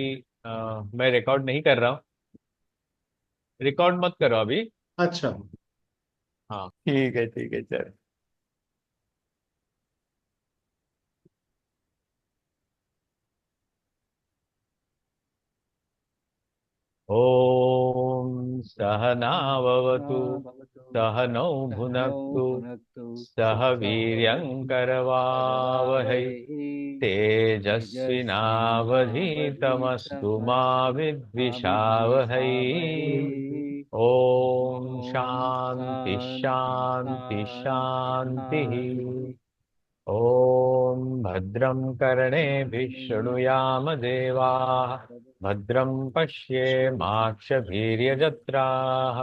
मैं रिकॉर्ड नहीं कर रहा हूँ। रिकॉर्ड मत करो अभी। अच्छा। हाँ। ठीक है चल। ओम सहनाववतु सहनाववतु सहनौ सहनौ भुनक्तु भुनक्तु सह सह वीर्यङ्करवावहै वीर्यङ्करवावहै तेजस्विनावधीतमस्तु मा विद्विषावहै। तेजस्विनावधीतमस्तु ओम ॐ शांति शान्ति शांति शान्ति शांति। शान्तिः। ॐ भद्रं कर्णेभिः शृणुयाम देवाः भद्रं पश्येमाक्षभिर्यजत्राः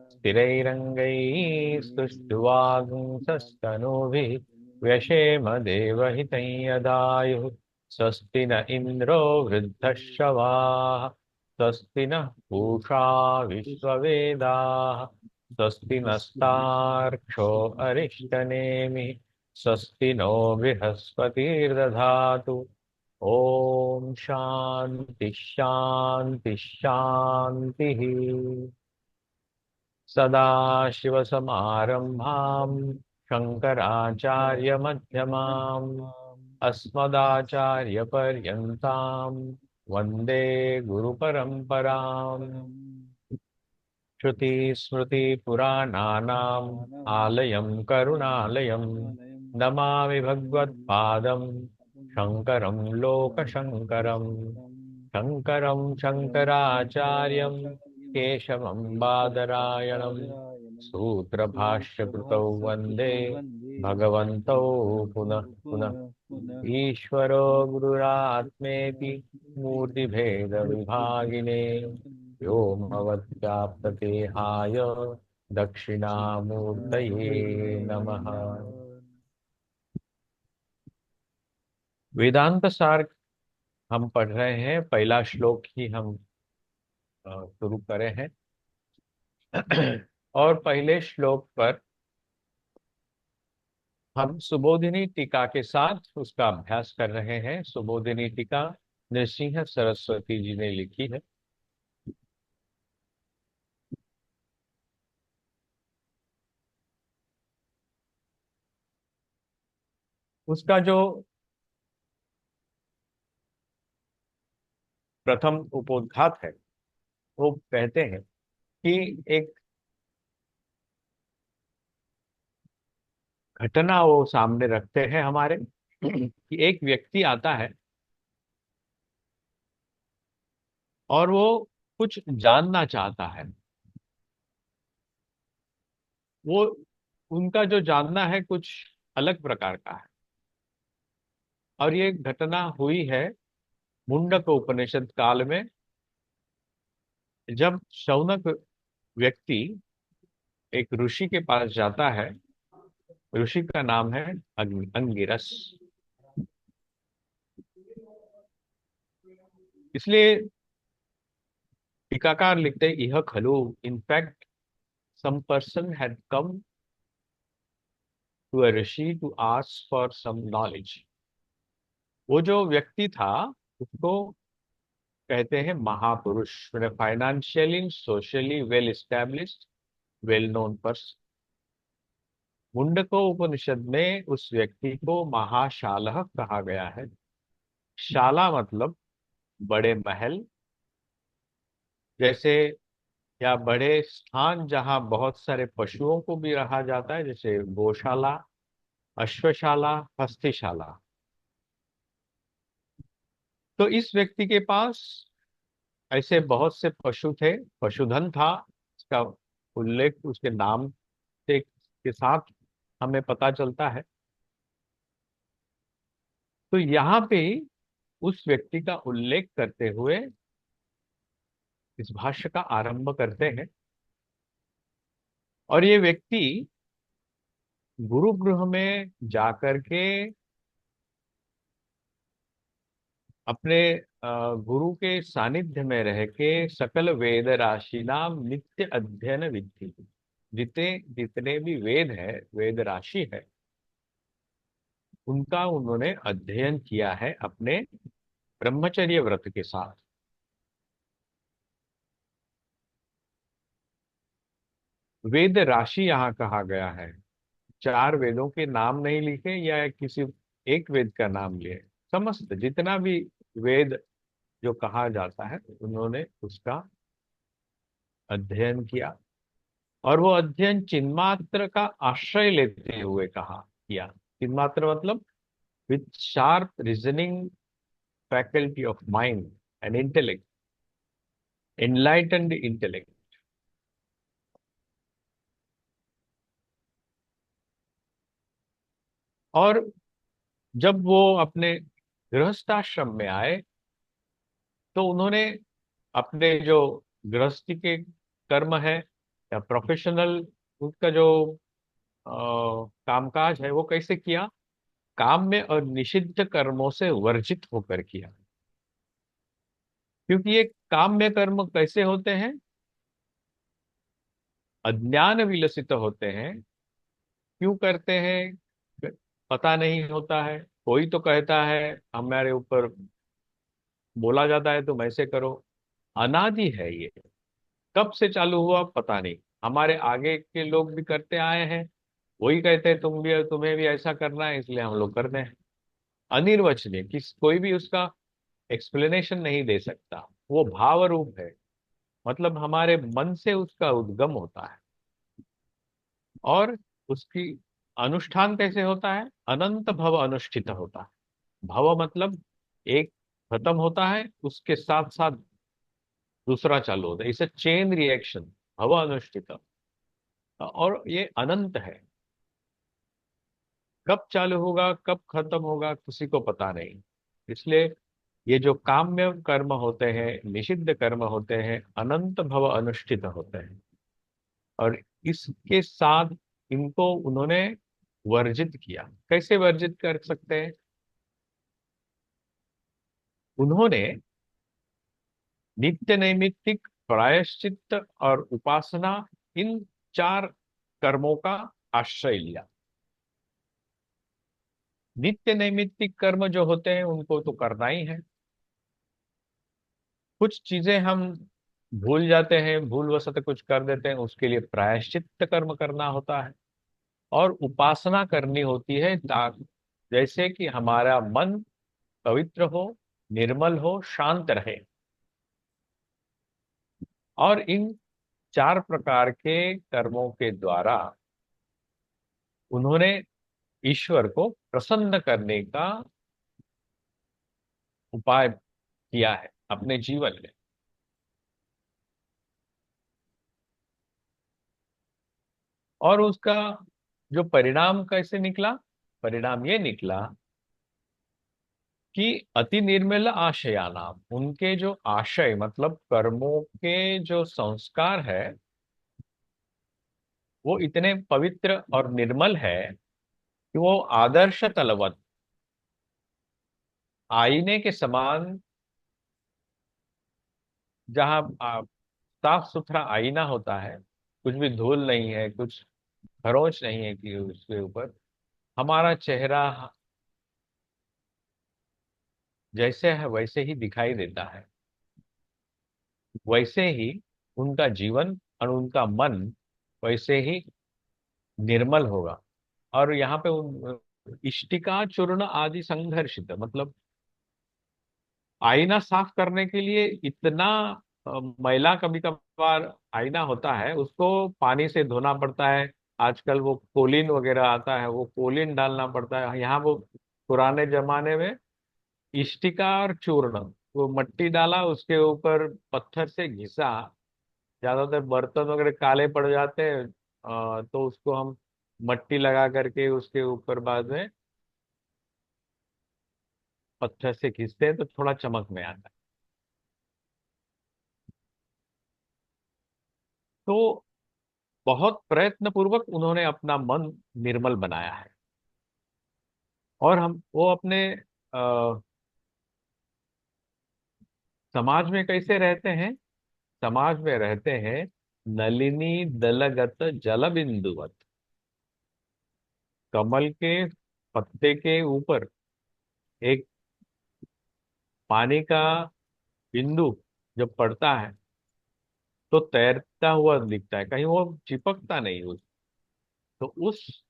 स्थिरैरङ्गैः सुष्ठुवागुंसस्तनूभिः व्यशेम देवहितं यदायुः। स्वस्ति न इन्द्रो वृद्धश्रवाः स्वस्ति नः पूषा विश्ववेदाः स्वस्ति नस्तार्क्ष्यो अरिष्टनेमिः स्वस्ति नो बृहस्पतिर्दधातु। ओम शांति शांति शांति। सदाशिवसमारंभां शंकराचार्यमध्यमाम् अस्मदाचार्यपर्यन्तां वन्दे गुरुपरम्पराम्। श्रुतिस्मृतिपुराणानाम् आलयं करुणालयं नमामि भगवत्पादं शङ्करं लोकशङ्करम्। शङ्करं शङ्कराचार्यं केशवं बादरायणं सूत्रभाष्यकृतौ वन्दे भगवन्तौ पुनः पुनः। ईश्वरो गुरुरात्मेति मूर्तिभेदविभागिने व्योमवद्व्याप्तदेहाय दक्षिणामूर्तये नमः। वेदांत सार हम पढ़ रहे हैं, पहला श्लोक ही हम शुरू करे हैं। और पहले श्लोक पर हम सुबोधिनी टीका के साथ उसका अभ्यास कर रहे हैं। सुबोधिनी टीका नृसिंह सरस्वती जी ने लिखी है। उसका जो प्रथम उपोद्घात है वो कहते हैं कि एक घटना वो सामने रखते हैं हमारे कि एक व्यक्ति आता है और वो कुछ जानना चाहता है। वो उनका जो जानना है कुछ अलग प्रकार का है। और ये घटना हुई है मुंडक उपनिषद काल में, जब शौनक व्यक्ति एक ऋषि के पास जाता है। ऋषि का नाम है अंगिरस। इसलिए टीकाकार लिखते हैं, यह खलु in fact some person had come to a rishi to ask for some knowledge। वो जो व्यक्ति था उसको कहते हैं महापुरुष, financially socially well established, well known person. Mundaka Upanishad में उस व्यक्ति को महाशालह कहा गया है। शाला मतलब बड़े महल जैसे, या बड़े स्थान जहाँ बहुत सारे पशुओं को भी रखा जाता है, जैसे गौशाला, अश्वशाला, हस्तिशाला। तो इस व्यक्ति के पास ऐसे बहुत से पशु थे, पशुधन था। इसका उल्लेख उसके नाम से के साथ हमें पता चलता है। तो यहाँ पे उस व्यक्ति का उल्लेख करते हुए इस भाष्य का आरंभ करते हैं। और ये व्यक्ति गुरुगृह में जाकर के अपने गुरु के सानिध्य में रह के सकल वेद राशि नाम नित्य अध्ययन विधि, जितने जितने भी वेद है, वेद राशि है, उनका उन्होंने अध्ययन किया है अपने ब्रह्मचर्य व्रत के साथ। वेद राशि यहाँ कहा गया है। चार वेदों के नाम नहीं लिखे या किसी एक वेद का नाम लिए, समस्त जितना भी वेद जो कहा जाता है उन्होंने उसका अध्ययन किया। और वो अध्ययन चिन्मात्र का आश्रय लेते हुए कहा किया। चिन्मात्र मतलब with sharp reasoning faculty of mind and intellect, enlightened intellect. और जब वो अपने गृहस्थाश्रम में आए तो उन्होंने अपने जो गृहस्थी के कर्म है या प्रोफेशनल उसका जो कामकाज है वो कैसे किया, काम में और निषिद्ध कर्मों से वर्जित होकर किया। क्योंकि ये काम में कर्म कैसे होते हैं, अज्ञान विलसित होते हैं। क्यों करते हैं पता नहीं होता है। कोई तो कहता है हमारे ऊपर बोला जाता है तुम ऐसे करो। अनादि है ये, कब से चालू हुआ पता नहीं। हमारे आगे के लोग भी करते आए हैं, वही कहते हैं तुम्हें भी ऐसा करना है इसलिए हम लोग करते हैं। अनिर्वचनीय, किस कोई भी उसका एक्सप्लेनेशन नहीं दे सकता। वो भाव रूप है, मतलब हमारे मन से उसका उद्गम होता है। और उसकी अनुष्ठान कैसे होता है, अनंत भव अनुष्ठित होता है। भव मतलब एक खत्म होता है उसके साथ साथ दूसरा चालू होता है, इसे चेन रिएक्शन, भव अनुष्ठित। और ये अनंत है, कब चालू होगा कब खत्म होगा किसी को पता नहीं। इसलिए ये जो काम्य कर्म होते हैं, निषिद्ध कर्म होते हैं, अनंत भव अनुष्ठित होते हैं। और इसके साथ इनको उन्होंने वर्जित किया। कैसे वर्जित कर सकते हैं, उन्होंने नित्य नैमित्तिक प्रायश्चित्त और उपासना, इन चार कर्मों का आश्रय लिया। नित्य नैमित्तिक कर्म जो होते हैं उनको तो करना ही है। कुछ चीजें हम भूल जाते हैं, भूलवशत कुछ कर देते हैं, उसके लिए प्रायश्चित्त कर्म करना होता है। और उपासना करनी होती है जैसे कि हमारा मन पवित्र हो, निर्मल हो, शांत रहे। और इन चार प्रकार के कर्मों के द्वारा उन्होंने ईश्वर को प्रसन्न करने का उपाय किया है अपने जीवन में। और उसका जो परिणाम कैसे निकला, परिणाम ये निकला कि अति निर्मल आशयानाम, उनके जो आशय मतलब कर्मों के जो संस्कार है वो इतने पवित्र और निर्मल है कि वो आदर्श तलवत, आईने के समान। जहाँ साफ सुथरा आईना होता है, कुछ भी धूल नहीं है, कुछ खरोंच नहीं है कि उसके ऊपर, हमारा चेहरा जैसे है वैसे ही दिखाई देता है। वैसे ही उनका जीवन और उनका मन वैसे ही निर्मल होगा। और यहाँ पे इष्टिका चूर्ण आदि संघर्षित मतलब आईना साफ करने के लिए इतना मैला कभी कभार आईना होता है, उसको पानी से धोना पड़ता है। आजकल वो कोलिन वगैरह आता है, वो कोलिन डालना पड़ता है। यहाँ वो पुराने जमाने में इष्टिका और चूर्ण, वो मट्टी डाला उसके ऊपर पत्थर से घिसा। ज्यादातर बर्तन वगैरह काले पड़ जाते हैं, तो उसको हम मट्टी लगा करके उसके ऊपर बाद में पत्थर से घिसते हैं तो थोड़ा चमक में आता है। तो बहुत प्रयत्न पूर्वक उन्होंने अपना मन निर्मल बनाया है। और हम वो अपने समाज में कैसे रहते हैं, समाज में रहते हैं नलिनी दलगत जल बिंदुवत। कमल के पत्ते के ऊपर एक पानी का बिंदु जब पड़ता है तो तैरता हुआ दिखता है, कहीं वो चिपकता नहीं तो उस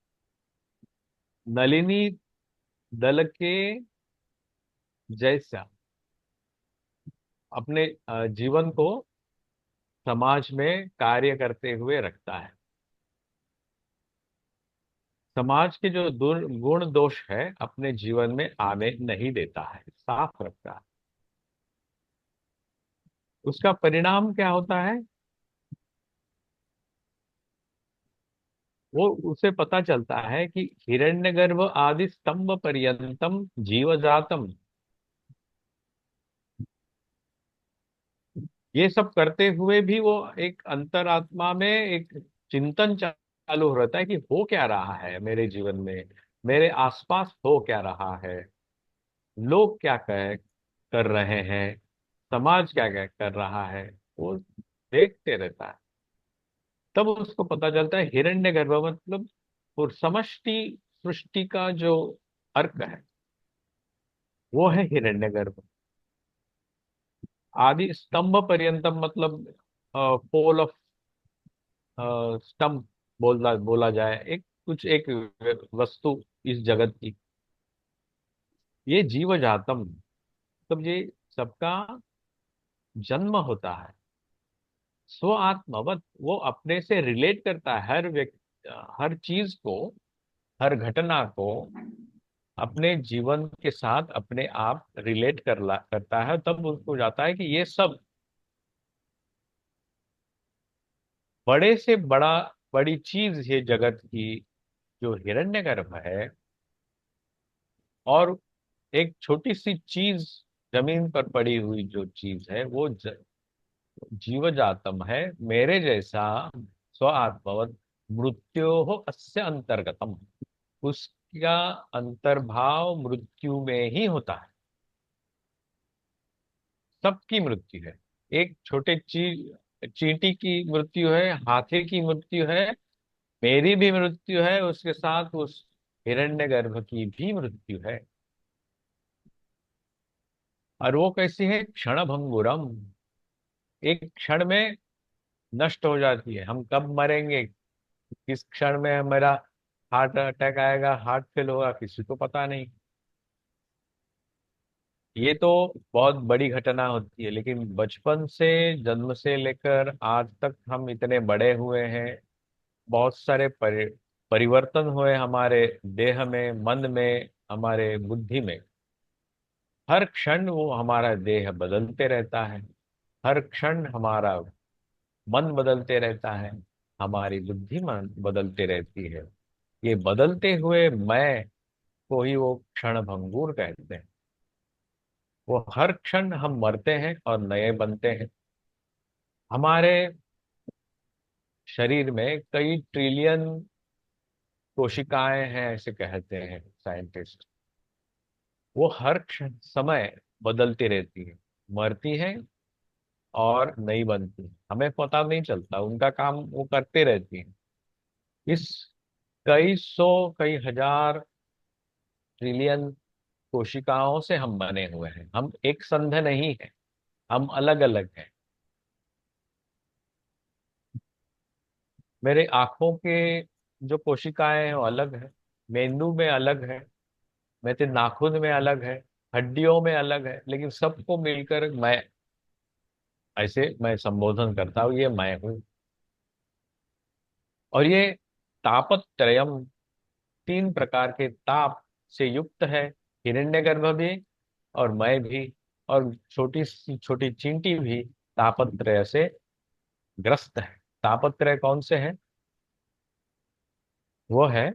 नलिनी दल के जैसा अपने जीवन को समाज में कार्य करते हुए रखता है। समाज के जो दुर्गुण दोष है अपने जीवन में आने नहीं देता है, साफ रखता है। उसका परिणाम क्या होता है? वो उसे पता चलता है कि हिरण्यगर्भ आदि स्तंभ पर्यंतम जीवजातम, ये सब करते हुए भी वो एक अंतरात्मा में एक चिंतन चालू हो रहता है कि हो क्या रहा है मेरे जीवन में, मेरे आसपास हो क्या रहा है, लोग क्या कर रहे हैं, समाज क्या क्या कर रहा है, वो देखते रहता है। तब उसको पता चलता है हिरण्यगर्भ मतलब वो समष्टि सृष्टि का जो अर्क है वो है हिरण्यगर्भ। आदि स्तंभ पर्यंतम मतलब पोल ऑफ स्तंभ बोला बोला जाए, एक कुछ एक वस्तु इस जगत की, ये जीव जातम मतलब ये सबका जन्म होता है। स्व आत्मवत वो अपने से रिलेट करता है हर व्यक्ति, हर चीज को, हर घटना को अपने जीवन के साथ अपने आप रिलेट करता है। तब उसको जाता है कि ये सब बड़े से बड़ी चीज ये जगत की जो हिरण्यगर्भ है, और एक छोटी सी चीज जमीन पर पड़ी हुई जो चीज है वो जीव जातम है, मेरे जैसा स्व आत्मवत मृत्यो हो अस्य अंतर्गतम, उसका अंतर्भाव मृत्यु में ही होता है। सबकी मृत्यु है, एक छोटे चींटी की मृत्यु है, हाथी की मृत्यु है, मेरी भी मृत्यु है, उसके साथ उस हिरण्यगर्भ की भी मृत्यु है। और वो कैसी है? क्षण भंगुरम, एक क्षण में नष्ट हो जाती है। हम कब मरेंगे, किस क्षण में मेरा हार्ट अटैक आएगा, हार्ट फेल होगा, किसी को पता नहीं। ये तो बहुत बड़ी घटना होती है, लेकिन बचपन से, जन्म से लेकर आज तक हम इतने बड़े हुए हैं, बहुत सारे परिवर्तन हुए हमारे देह में, मन में, हमारे बुद्धि में। हर क्षण वो हमारा देह बदलते रहता है, हर क्षण हमारा मन बदलते रहता है, हमारी बुद्धि मन बदलते रहती है। ये बदलते हुए मैं को ही वो क्षण भंगुर कहते हैं। वो हर क्षण हम मरते हैं और नए बनते हैं। हमारे शरीर में कई ट्रिलियन कोशिकाएं हैं ऐसे कहते हैं साइंटिस्ट। वो हर क्षण समय बदलती रहती है, मरती है और नई बनती है, हमें पता नहीं चलता, उनका काम वो करते रहती है। इस कई सौ, कई हजार ट्रिलियन कोशिकाओं से हम बने हुए हैं, हम एक संध नहीं है, हम अलग अलग हैं। मेरे आंखों के जो कोशिकाएं हैं वो अलग है, मेंदू में अलग है, मेरे नाखून में अलग है, हड्डियों में अलग है, लेकिन सबको मिलकर मैं, ऐसे मैं संबोधन करता हूँ, ये मैं हूँ। और ये तापत्रयम, तीन प्रकार के ताप से युक्त है हिरण्यगर्भ भी, और मैं भी, और छोटी सी छोटी चींटी भी तापत्रय से ग्रस्त है। तापत्रय कौन से हैं? वो है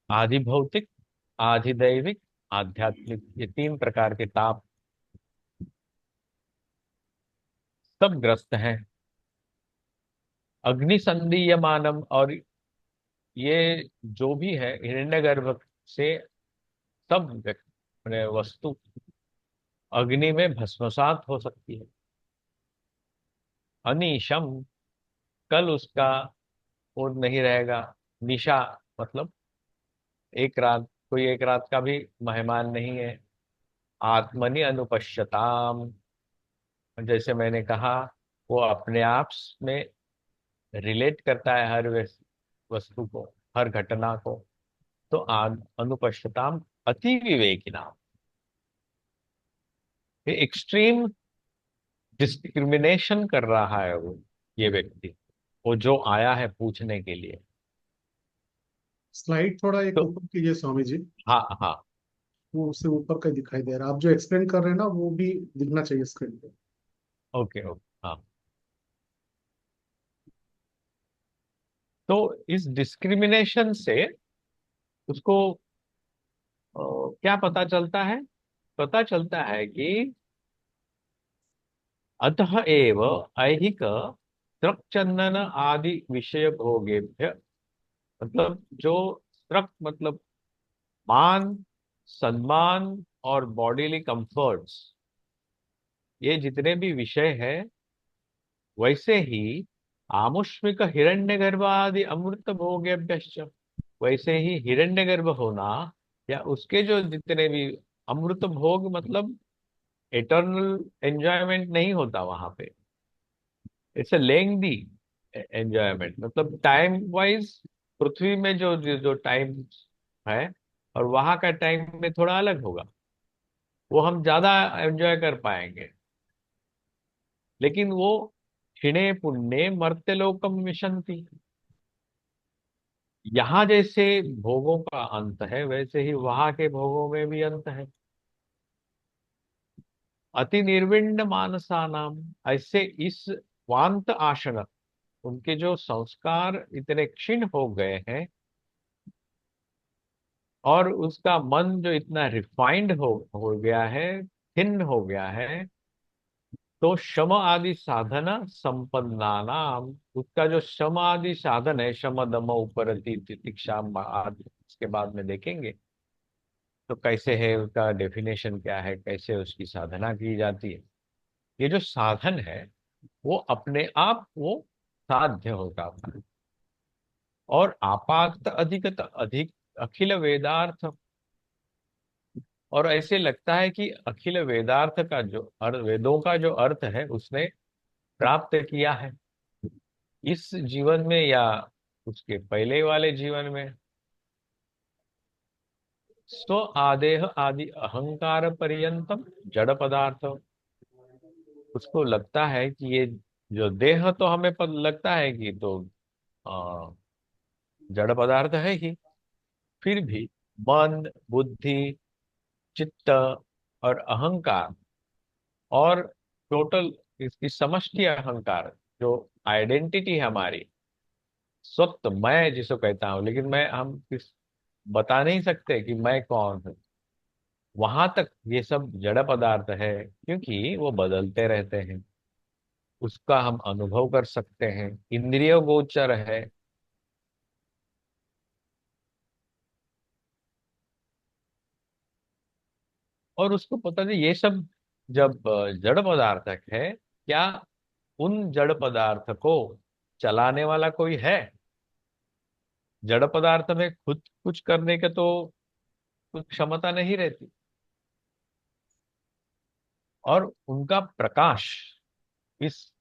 आधि भौतिक, आधि दैविक, आध्यात्मिक, ये तीन प्रकार के ताप सब ग्रस्त हैं। अग्नि संदीय मानम, और ये जो भी है हिरण्यगर्भ से सब माने वस्तु अग्नि में भस्मसात हो सकती है। अनीशम, कल उसका वो नहीं रहेगा। निशा मतलब एक रात, कोई एक रात का भी मेहमान नहीं है। आत्मनि अनुपश्यताम, जैसे मैंने कहा, वो अपने आप में रिलेट करता है हर वस्तु को, हर घटना को। तो अनुपश्यताम अति विवेकिनाम, ये एक्सट्रीम डिस्क्रिमिनेशन कर रहा है वो, ये व्यक्ति, वो जो आया है पूछने के लिए। स्लाइड थोड़ा एक तो ऊपर कीजिए स्वामी जी। हाँ हाँ। वो उससे ऊपर का दिखाई दे रहा है, आप जो एक्सप्लेन कर रहे हैं ना वो भी दिखना चाहिए स्क्रीन पे। ओके ओके हाँ। तो इस डिस्क्रिमिनेशन से उसको क्या पता चलता है? पता चलता है कि अतः एव ऐहिक तृक्चंदन आदि विषय भोगेभ्य, मतलब जो तृक मतलब मान, सम्मान और बॉडीली कंफर्ट्स, ये जितने भी विषय है, वैसे ही आमुष्मिक हिरण्यगर्भ आदि अमृत भोगेभ्यश्च, वैसे ही हिरण्यगर्भ होना, या उसके जो जितने भी अमृत भोग, मतलब एटर्नल एंजॉयमेंट नहीं होता वहां पे। इट्स अ लेंदी एंजॉयमेंट, मतलब टाइम वाइज पृथ्वी में जो टाइम है और वहां का टाइम में थोड़ा अलग होगा, वो हम ज्यादा एंजॉय कर पाएंगे। लेकिन वो क्षिणे पुण्य मर्त्य लोकम विशंति, यहाँ जैसे भोगों का अंत है, वैसे ही वहां के भोगों में भी अंत है। अति निर्विण्ण मानसा नाम, ऐसे इस वांत आसन, उनके जो संस्कार इतने क्षीण हो गए हैं, और उसका मन जो इतना रिफाइंड हो गया है, थिन हो गया है, तो शम आदि साधना संपन्ना नाम, उसका जो शम आदि साधन है, शम दम उपरति तितिक्षा आदि, इसके बाद में देखेंगे तो कैसे है, उसका डेफिनेशन क्या है, कैसे उसकी साधना की जाती है। ये जो साधन है वो अपने आप वो साध्य हो जाता है। और आपात अधिकत अधिक अखिल वेदार्थ, और ऐसे लगता है कि अखिल वेदार्थ का जो अर्थ, वेदों का जो अर्थ है, उसने प्राप्त किया है इस जीवन में या उसके पहले वाले जीवन में। स्व आदेह आदि अहंकार पर्यंतम जड़ पदार्थ, उसको लगता है कि ये जो देह तो हमें लगता है कि तो आ, जड़ पदार्थ है ही, फिर भी मन, बुद्धि, चित्त और अहंकार, और टोटल इसकी समष्टि अहंकार, जो आइडेंटिटी है हमारी, स्वत्व मैं जिसको कहता हूं, लेकिन मैं हम किस बता नहीं सकते कि मैं कौन हूं, वहां तक ये सब जड़ पदार्थ है, क्योंकि वो बदलते रहते हैं। उसका हम अनुभव कर सकते हैं, इंद्रिय गोचर है। और उसको पता नहीं ये सब जब जड़ पदार्थ है, क्या उन जड़ पदार्थ को चलाने वाला कोई है? जड़ पदार्थ में खुद कुछ करने का तो कुछ क्षमता नहीं रहती। और उनका प्रकाश, इस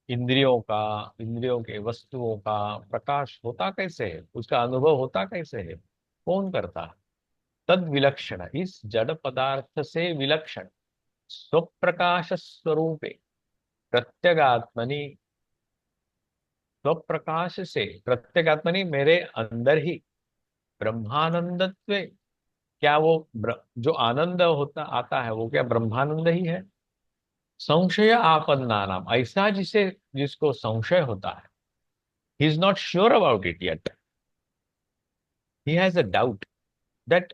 इंद्रियों का, इंद्रियों के वस्तुओं का प्रकाश होता कैसे है, उसका अनुभव होता कैसे है, कौन करता है? तद विलक्षण, इस जड़ पदार्थ से विलक्षण स्वप्रकाश स्वरूपे प्रत्यगात्मनि, स्वप्रकाश से प्रत्यगात्मनि, मेरे अंदर ही ब्रह्मानंदत्व, क्या वो जो आनंद होता आता है वो क्या ब्रह्मानंद ही है? संशय आपन्ना नाम, ऐसा जिसको संशय होता है, ही is not sure about it yet, he has a doubt that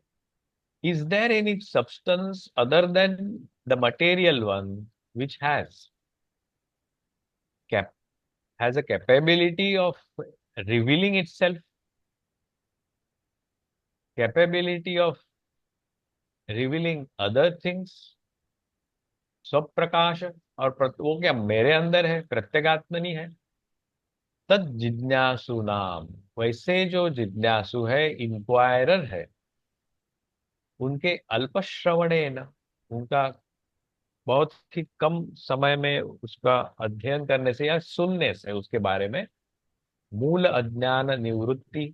is there any substance other than the material one which cap has a capability of revealing itself, capability of revealing other things? सब प्रकाश, और वो क्या मेरे अंदर है, प्रत्यगात्मनि है। तद जिज्ञासु नाम, वैसे जो जिज्ञासु है, इंक्वायरर है, उनके अल्प श्रवणेन, उनका बहुत ही कम समय में उसका अध्ययन करने से या सुनने से उसके बारे में मूल अज्ञान निवृत्ति,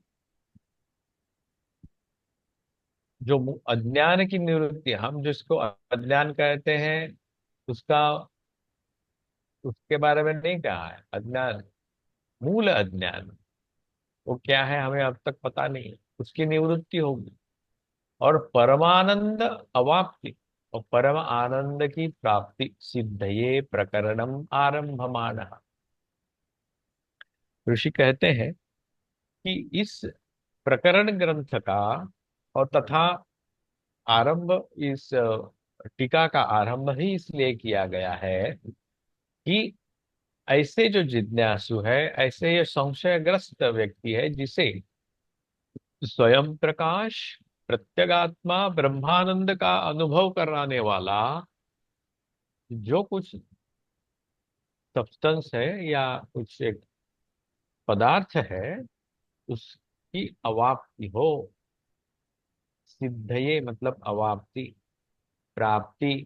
जो अज्ञान की निवृत्ति, हम जिसको अज्ञान कहते हैं, उसका उसके बारे में नहीं कहा है। अज्ञान, मूल अज्ञान, वो क्या है हमें अब तक पता नहीं है, उसकी निवृत्ति होगी। और परमानंद अवाप्ति, और परम आनंद की प्राप्ति, सिद्धये प्रकरणम आरंभमाण। ऋषि कहते हैं कि इस प्रकरण ग्रंथ का और तथा आरंभ, इस टीका का आरंभ ही इसलिए किया गया है कि ऐसे जो जिज्ञासु है, ऐसे ये संशयग्रस्त व्यक्ति है, जिसे स्वयं प्रकाश, प्रत्यगात्मा, ब्रह्मानंद का अनुभव कराने वाला जो कुछ सब्सटेंस है या कुछ एक पदार्थ है, उसकी अवाप्ति हो। सिद्धये मतलब अवाप्ति, प्राप्ति,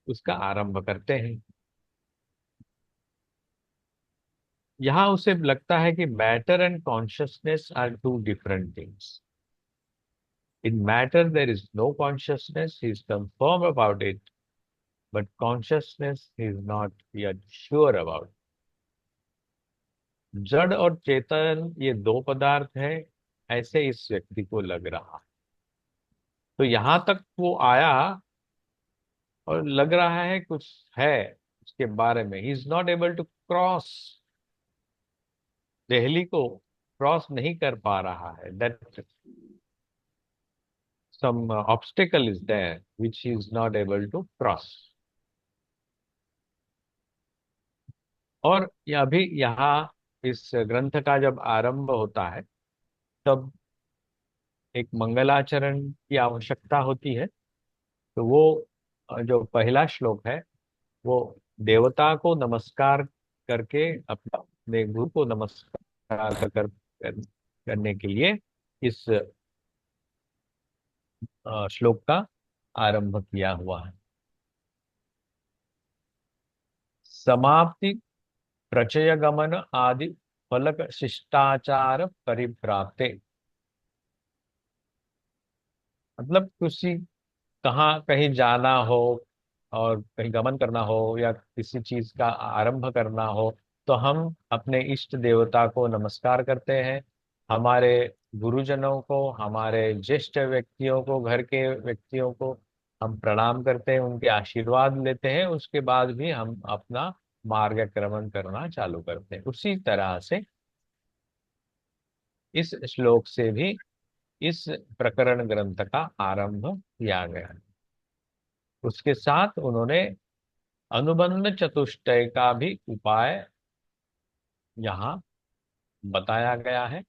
उसका आरंभ करते हैं। यहां उसे लगता है कि matter and consciousness are two different things. In matter there is no consciousness, he is confirm about it, but consciousness is not yet sure about. जड़ और चेतन ये दो पदार्थ हैं, ऐसे इस व्यक्ति को लग रहा। तो यहां तक वो आया और लग रहा है कुछ है उसके बारे में। He is not able to cross, Delhi को क्रॉस नहीं कर पा रहा है। That some obstacle is there which he is not able to cross। और ये अभी यहाँ इस ग्रंथ का जब आरंभ होता है, तब एक मंगलाचरण की आवश्यकता होती है। तो वो जो पहला श्लोक है, वो देवता को नमस्कार करके, अपने गुरु को नमस्कार करने के लिए इस श्लोक का आरंभ किया हुआ है। समाप्ति, प्रचय गमन आदि फलक शिष्टाचार परिप्राप्ते, मतलब किसी, कहाँ कहीं जाना हो और कहीं गमन करना हो या किसी चीज का आरंभ करना हो, तो हम अपने इष्ट देवता को नमस्कार करते हैं। हमारे गुरुजनों को, हमारे ज्येष्ठ व्यक्तियों को, घर के व्यक्तियों को हम प्रणाम करते हैं, उनके आशीर्वाद लेते हैं। उसके बाद भी हम अपना मार्गक्रमण करना चालू करते हैं। उसी तरह से इस श्लोक से भी इस प्रकरण ग्रंथ का आरंभ किया गया है। उसके साथ उन्होंने अनुबंध चतुष्टय का भी उपाय यहाँ बताया गया है,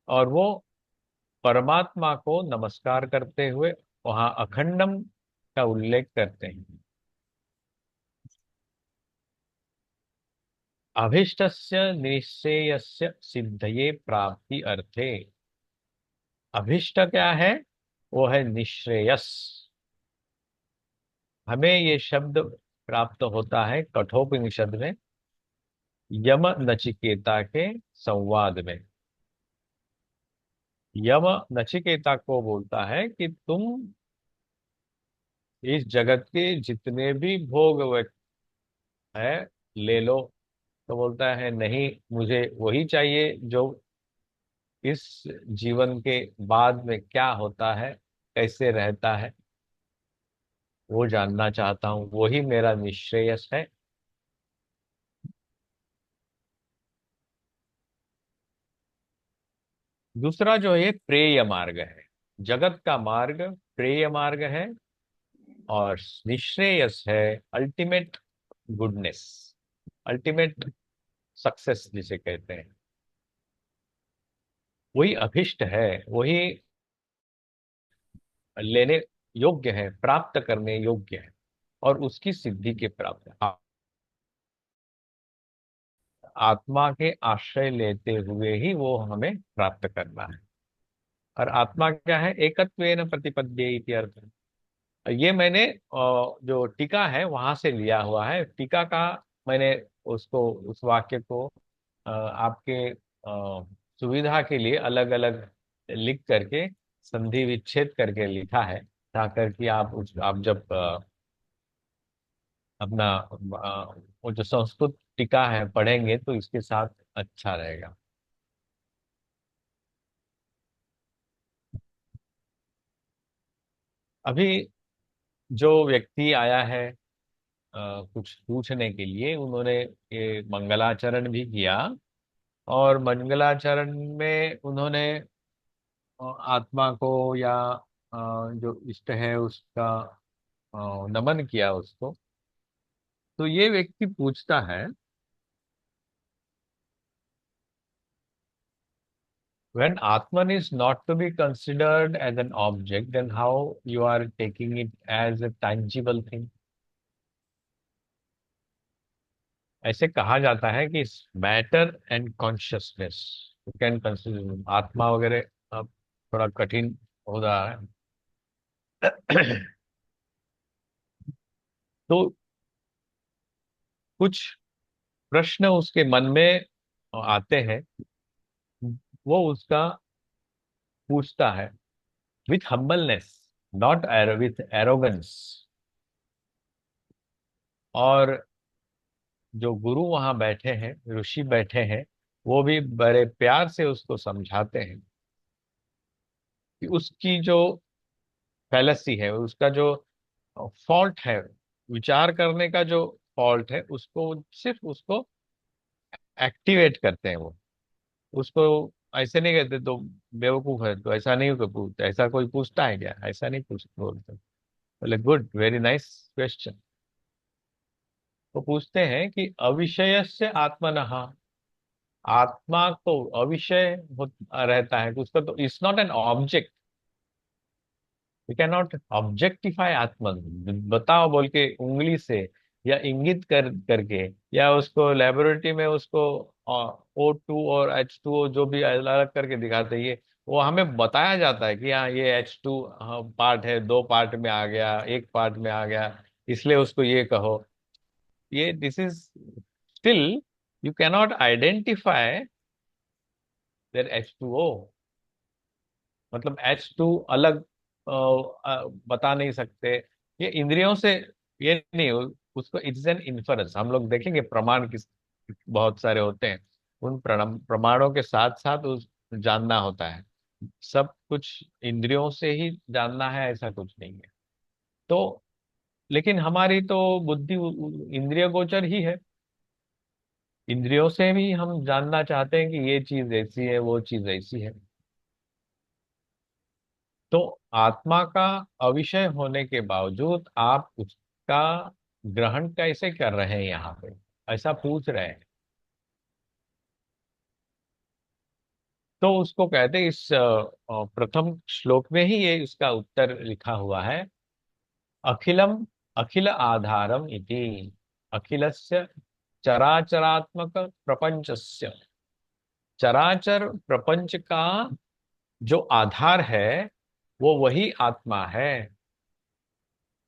और वो परमात्मा को नमस्कार करते हुए वहां अखंडम का उल्लेख करते हैं। अभीष्टस्य निश्चयस्य सिद्धये प्राप्ति अर्थे। अभीष्ट क्या है? वो है निश्रेयस। हमें ये शब्द प्राप्त होता है कठोपनिषद में, यम नचिकेता के संवाद में। यम नचिकेता को बोलता है कि तुम इस जगत के जितने भी भोग है ले लो। तो बोलता है नहीं, मुझे वही चाहिए जो इस जीवन के बाद में क्या होता है, कैसे रहता है, वो जानना चाहता हूँ, वही मेरा निश्रेयस है। दूसरा जो है प्रेय मार्ग है, जगत का मार्ग प्रेय मार्ग है, और निश्रेयस है अल्टीमेट गुडनेस, अल्टीमेट सक्सेस जिसे कहते हैं। वही अभिष्ट है, वही लेने योग्य है, प्राप्त करने योग्य है, और उसकी सिद्धि के प्राप्त आत्मा के आश्रय लेते हुए ही वो हमें प्राप्त करना है। और आत्मा क्या है? एकत्वेन प्रतिपद्ये इति अर्थ। ये मैंने जो टीका है वहां से लिया हुआ है। टीका का मैंने उसको, उस वाक्य को आपके सुविधा के लिए अलग अलग लिख करके संधि विच्छेद करके लिखा है, ताकि कि आप जब अपना वो जो संस्कृत टीका है पढ़ेंगे तो इसके साथ अच्छा रहेगा। अभी जो व्यक्ति आया है कुछ पूछने के लिए, उन्होंने ये मंगलाचरण भी किया, और मंगलाचरण में उन्होंने आत्मा को या जो इष्ट है उसका नमन किया उसको। तो ये व्यक्ति पूछता है, when Atman is not to be considered as an object, then how you are taking it as a tangible thing? ऐसे कहा जाता है कि matter and consciousness you can consider आत्मा वगैरह। अब थोड़ा कठिन हो रहा है। तो कुछ प्रश्न उसके मन में आते हैं, वो उसका पूछता है with humbleness, not with arrogance. और जो गुरु वहां बैठे हैं, ऋषि बैठे हैं, वो भी बड़े प्यार से उसको समझाते हैं कि उसकी जो फैलेसी है, उसका जो फॉल्ट है, विचार करने का जो फॉल्ट है, उसको सिर्फ उसको एक्टिवेट करते हैं वो। उसको ऐसे नहीं कहते तो बेवकूफ है, तो ऐसा नहीं पूछता, ऐसा कोई पूछता है क्या? ऐसा नहीं पूछ बोलते। बोले गुड, वेरी नाइस क्वेश्चन। वो पूछते हैं कि अविषय से आत्मनः, आत्मा तो अविषय रहता है, तो उसका तो it's not an object. We can not objectify atma. बताओ बोल के उंगली से या इंगित करके, या उसको लेबोरेटरी में उसको O2 और H2O जो भी अलग अलग करके दिखाते हैं, ये वो हमें बताया जाता है कि हाँ ये H2 पार्ट है, दो पार्ट में आ गया, एक पार्ट में आ गया, इसलिए उसको ये कहो। ये this is still, you cannot identify there H2O। मतलब H2 अलग बता नहीं सकते, ये इंद्रियों से। ये नहीं उसको इट्स एन इन्फरेंस। हम लोग देखेंगे प्रमाण किस बहुत सारे होते हैं, उन प्रमाणों के साथ साथ उस जानना होता है। सब कुछ इंद्रियों से ही जानना है ऐसा कुछ नहीं है। तो लेकिन हमारी तो बुद्धि इंद्रिय गोचर ही है। इंद्रियों से भी हम जानना चाहते हैं कि ये चीज ऐसी है, वो चीज ऐसी है। तो आत्मा का अविषय होने के बावजूद आप उसका ग्रहण कैसे कर रहे हैं यहाँ पे, ऐसा पूछ रहे हैं। तो उसको कहते हैं, इस प्रथम श्लोक में ही ये इसका उत्तर लिखा हुआ है। अखिलम अखिल आधारम इति, अखिलस्य चराचरात्मक प्रपंचस्य, चराचर प्रपंच का जो आधार है वो वही आत्मा है।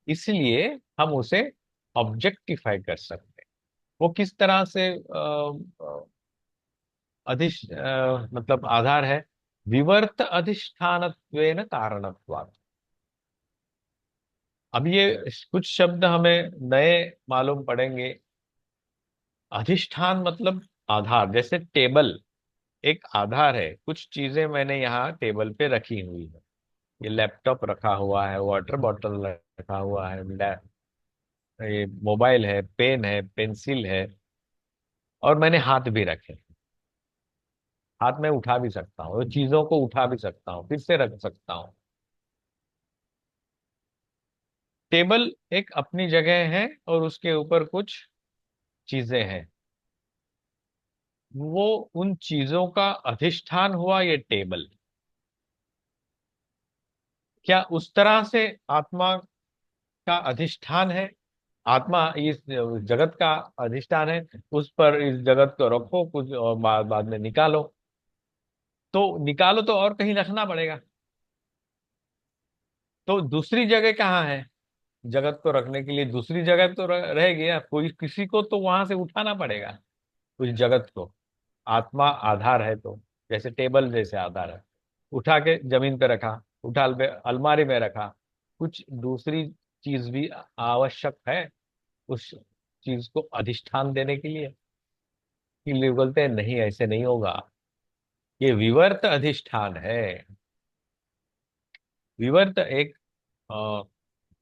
इसलिए हम उसे ऑब्जेक्टिफाई कर सकते हैं। वो किस तरह से मतलब आधार है? विवर्त अधिष्ठानत्वेन कारणत्वात्। अब ये कुछ शब्द हमें नए मालूम पड़ेंगे। अधिष्ठान मतलब आधार, जैसे टेबल एक आधार है। कुछ चीजें मैंने यहाँ टेबल पे रखी हुई है, ये लैपटॉप रखा हुआ है, वाटर बॉटल रखा हुआ है, ये मोबाइल है, पेन है, पेंसिल है, और मैंने हाथ भी रखे। हाथ में उठा भी सकता हूँ, चीजों को उठा भी सकता हूँ, फिर से रख सकता हूँ। टेबल एक अपनी जगह है और उसके ऊपर कुछ चीजें हैं, वो उन चीजों का अधिष्ठान हुआ ये टेबल। क्या उस तरह से आत्मा का अधिष्ठान है? आत्मा इस जगत का अधिष्ठान है, उस पर इस जगत को रखो कुछ और बाद में निकालो। तो निकालो तो और कहीं रखना पड़ेगा। तो दूसरी जगह कहाँ है जगत को रखने के लिए? दूसरी जगह तो रहेगी या कोई, किसी को तो वहां से उठाना पड़ेगा उस जगत को। आत्मा आधार है, तो जैसे टेबल जैसे आधार है, उठा के जमीन पे रखा, उठा अलमारी में रखा। कुछ दूसरी चीज भी आवश्यक है उस चीज को अधिष्ठान देने के लिए। कि लोग बोलते हैं नहीं, ऐसे नहीं होगा, ये विवर्त अधिष्ठान है। विवर्त एक अ,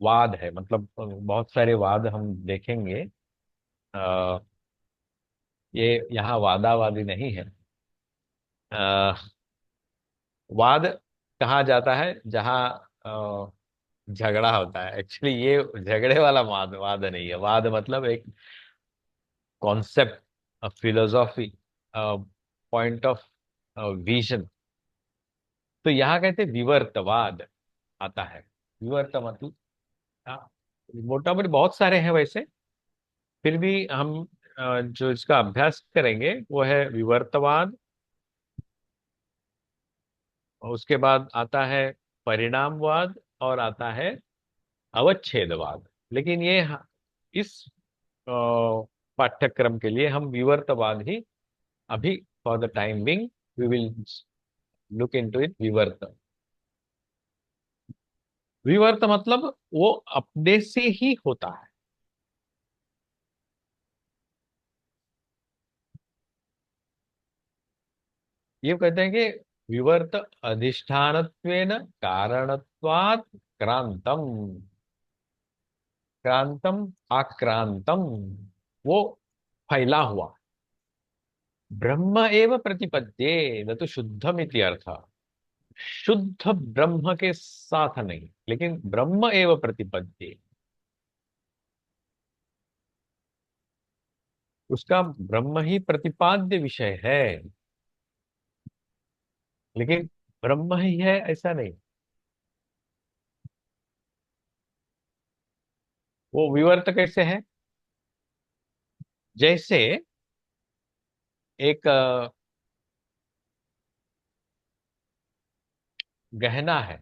वाद है, मतलब बहुत सारे वाद हम देखेंगे। अ, ये यहाँ वादावादी नहीं है। अ, वाद कहा जाता है जहाँ झगड़ा होता है। एक्चुअली ये झगड़े वाला वाद वाद नहीं है। वाद मतलब एक concept, philosophy, point of vision. तो यहाँ कहते हैं विवर्तवाद आता है। विवर्त मतलब, हाँ, मोटा मोटी बहुत सारे हैं वैसे, फिर भी हम जो इसका अभ्यास करेंगे वो है विवर्तवाद। और उसके बाद आता है परिणामवाद, और आता है अवच्छेदवाद। लेकिन इस पाठ्यक्रम के लिए हम विवर्तवाद ही अभी, for the time being, we will look into it. विवर्त, विवर्त मतलब वो अपने से ही होता है। ये कहते हैं कि विवर्त अधिष्ठानत्वेन कारणत्वात् क्रांतम, क्रांतम आक्रांतम, वो फैला हुआ। ब्रह्म एव प्रतिपद्ये न तो शुद्धम इति अर्थ। शुद्ध ब्रह्म के साथ नहीं, लेकिन ब्रह्म एव प्रतिपद्ये, उसका ब्रह्म ही प्रतिपाद्य विषय है। लेकिन ब्रह्म ही है ऐसा नहीं। वो विवर्त कैसे है? जैसे एक गहना है।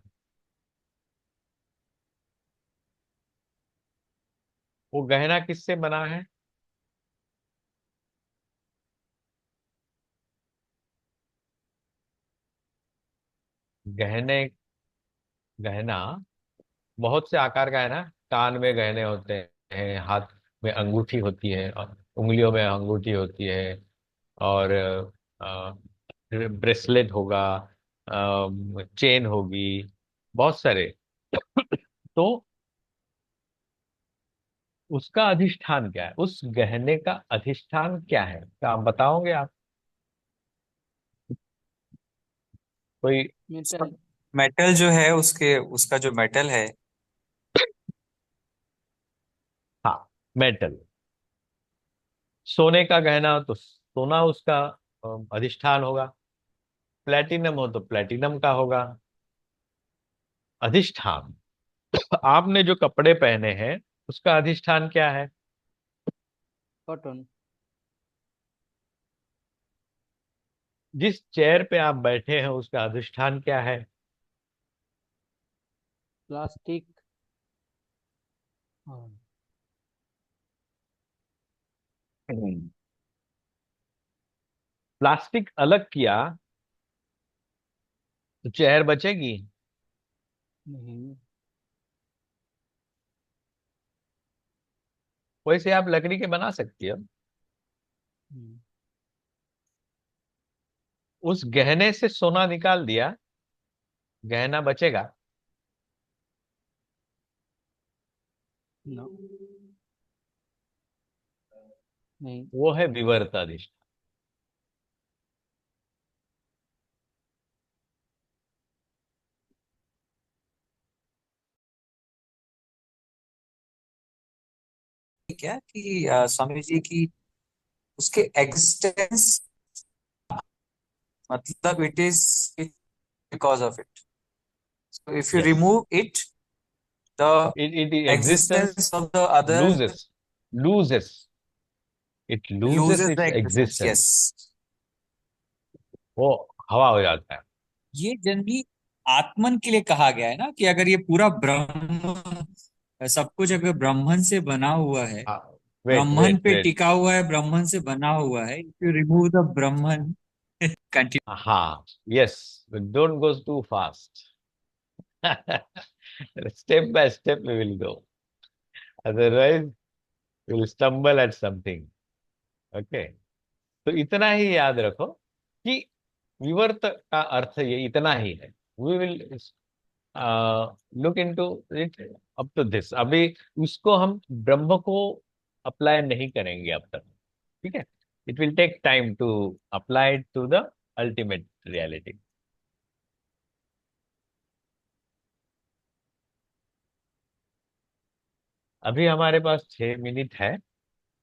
वो गहना किससे बना है? गहने, गहना बहुत से आकार का है ना। कान में गहने होते हैं, हाथ में अंगूठी होती है, और उंगलियों में अंगूठी होती है, और ब्रेसलेट होगा, चेन होगी, बहुत सारे। तो उसका अधिष्ठान क्या है? उस गहने का अधिष्ठान क्या है, क्या आप बताओगे आप? कोई? मेटल। मेटल जो है उसके उसका जो मेटल है। हाँ, मेटल। सोने का गहना हो तो सोना उसका अधिष्ठान होगा। प्लेटिनम हो तो प्लेटिनम का होगा अधिष्ठान। आपने जो कपड़े पहने हैं उसका अधिष्ठान क्या है? कॉटन। जिस चेयर पे आप बैठे हैं उसका अधिष्ठान क्या है? प्लास्टिक। हाँ। प्लास्टिक अलग किया तो चेयर बचेगी? नहीं। वैसे आप लकड़ी के बना सकती हो। हम्म, उस गहने से सोना निकाल दिया, गहना बचेगा? नो। नहीं। वो है विवर्त अधिष्ठान। क्या कि स्वामी जी की उसके एग्जिस्टेंस, मतलब it is because of it. So if you yes, remove it, the it existence existence of the other loses, loses, it loses loses the its existence. existence। Yes. वो हवा हो जाता है। ये जनरली आत्मन के लिए कहा गया है ना कि अगर ये पूरा ब्रह्म, सब कुछ अगर ब्रह्मन से बना हुआ है, वेट ब्रह्मन वेट पे वेट, टिका हुआ है, ब्रह्मन से बना हुआ है, if you remove the Brahman continue. हाँ, yes, don't go too fast, step by step we will go, otherwise we will stumble at something. Okay, तो इतना ही याद रखो कि विवर्त का अर्थ ये इतना ही है. We will look into it up to this. अभी उसको हम ब्रह्म को अप्लाई नहीं करेंगे अब तक. ठीक है, it will take time to apply to the ultimate reality. अभी हमारे पास 6 मिनट है,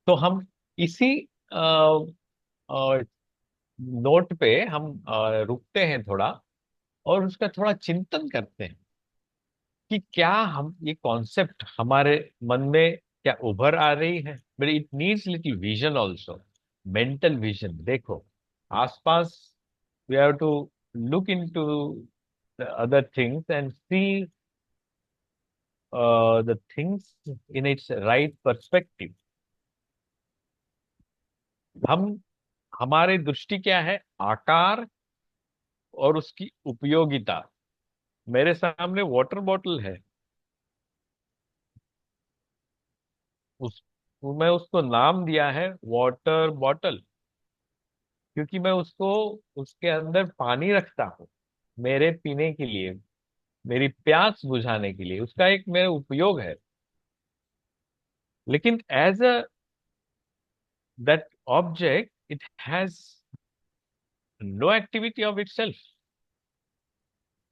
तो हम इसी नोट पे हम रुकते हैं थोड़ा, और उसका थोड़ा चिंतन करते हैं कि क्या हम ये कॉन्सेप्ट हमारे मन में क्या उभर आ रही है. But it needs little vision also, mental vision. देखो आसपास, we have to look into the other things and see the things in its right perspective. हम हमारी दृष्टि क्या है, आकार और उसकी उपयोगिता. मेरे सामने वाटर बॉटल है, उस मैं उसको नाम दिया है वाटर बॉटल, क्योंकि मैं उसको उसके अंदर पानी रखता हूँ मेरे पीने के लिए, मेरी प्यास बुझाने के लिए. उसका एक मेरा उपयोग है. लेकिन as a that object, it has no activity of itself.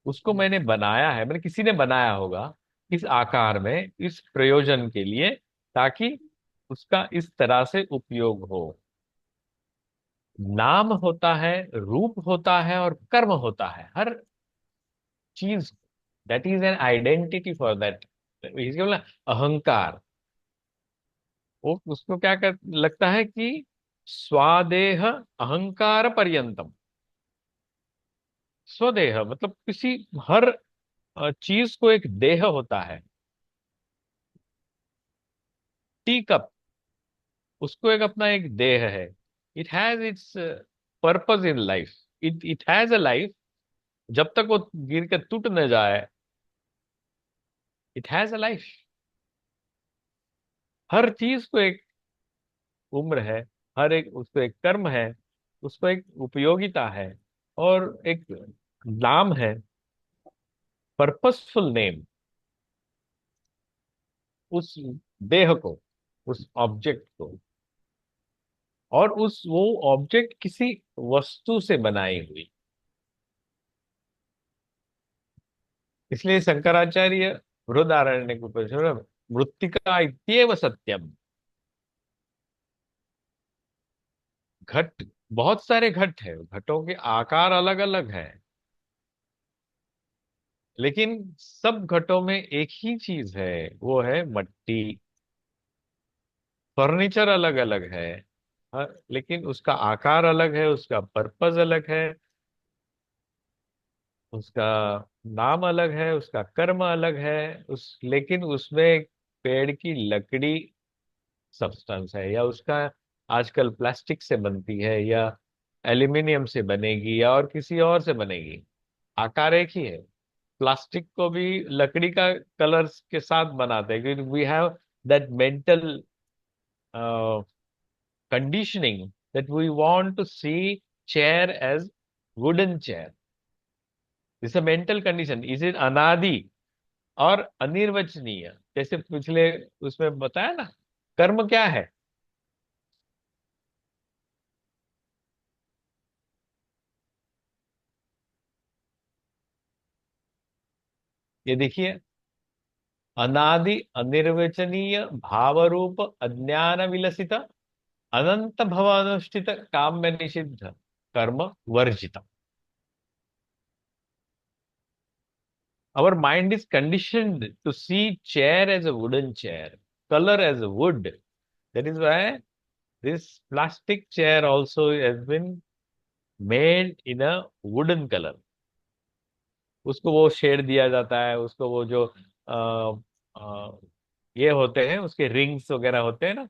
उसको मैंने बनाया है, मैंने किसी ने बनाया होगा इस आकार में, इस प्रयोजन के लिए, ताकि उसका इस तरह से उपयोग हो. नाम होता है, रूप होता है, और कर्म होता है हर चीज. That is an identity for that. इसके बोला अहंकार. वो उसको क्या लगता है कि स्वादेह अहंकार पर्यंतम. स्वदेह मतलब किसी हर चीज को एक देह होता है. टी कप, उसको एक अपना एक देह है. It has its purpose in life. It it has a life. जब तक वो गिर के टूट न जाए, इट हैज अ लाइफ. हर चीज को एक उम्र है, हर एक उसको एक कर्म है, उसको एक उपयोगिता है, और एक नाम है, पर्पसफुल नेम, उस देह को, उस ऑब्जेक्ट को. और उस वो ऑब्जेक्ट किसी वस्तु से बनाई हुई. इसलिए शंकराचार्य बृहदारण्यक उपनिषद में मृत्तिका इत्येव सत्यम. घट, बहुत सारे घट है, घटों के आकार अलग अलग है, लेकिन सब घटों में एक ही चीज है, वो है मट्टी. फर्नीचर अलग अलग है, लेकिन उसका आकार अलग है, उसका पर्पज अलग है, उसका नाम अलग है, उसका कर्म अलग है. लेकिन उसमें एक पेड़ की लकड़ी सब्सटेंस है, या उसका आजकल प्लास्टिक से बनती है, या एल्यूमिनियम से बनेगी, या और किसी और से बनेगी. आकार एक ही है. प्लास्टिक को भी लकड़ी का कलर्स के साथ बनाते हैं, क्योंकि we have that mental conditioning that we want to see chair as wooden chair. This is a mental condition. Is it अनादि और अनिर्वचनीय, जैसे पिछले उसमें बताया ना. कर्म क्या है, ये देखिए. अनादि अनिर्वचनीय भाव रूप अज्ञान विलसित अनंत भव अनुष्ठित काम्य निषिद्ध कर्म वर्जित. Our mind is conditioned to see chair as a wooden chair, color as a wood. That is why this plastic chair also has been made in a wooden color. उसको वो शेड दिया जाता है, उसको वो जो ये होते हैं उसके रिंग्स वगैरह होते हैं ना,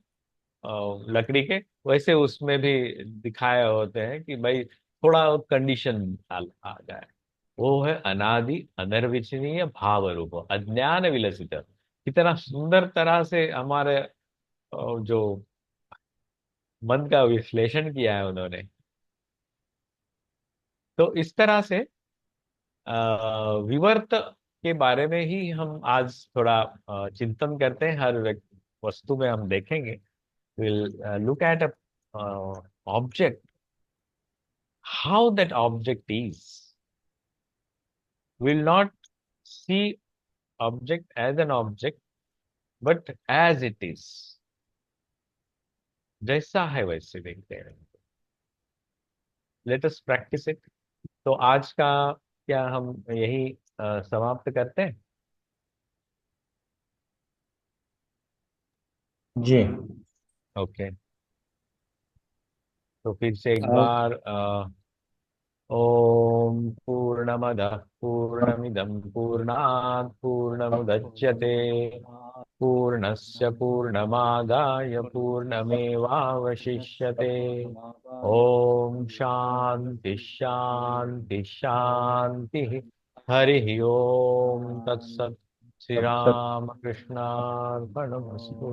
लकड़ी के, वैसे उसमें भी दिखाए होते हैं कि भाई थोड़ा कंडीशन आ जाए। वो है अनादि अनिर्वचनीय भाव रूप अज्ञान विलसित। कितना सुंदर तरह से हमारे जो मन का विश्लेषण किया है उन्होंने। तो इस तरह से विवर्त के बारे में ही हम आज थोड़ा चिंतन करते हैं। हर वस्तु में हम देखेंगे, will look at a object, how that object is. Will not see object as an object, but as it is. जैसा है वैसे देखते हैं। Let us practice it. तो आज का क्या हम यही समाप्त करते हैं? जी। ओके। तो फिर से एक आप बार ओम पूर्णमदः पूर्णमिदं पूर्णात् पूर्णमुदच्यते पूर्णस्य पूर्णमादाय पूर्णमेवावशिष्यते। ओम शांति शांति शांति। हरि ओम तत्सत्। श्री राम कृष्णार्पणमस्तु।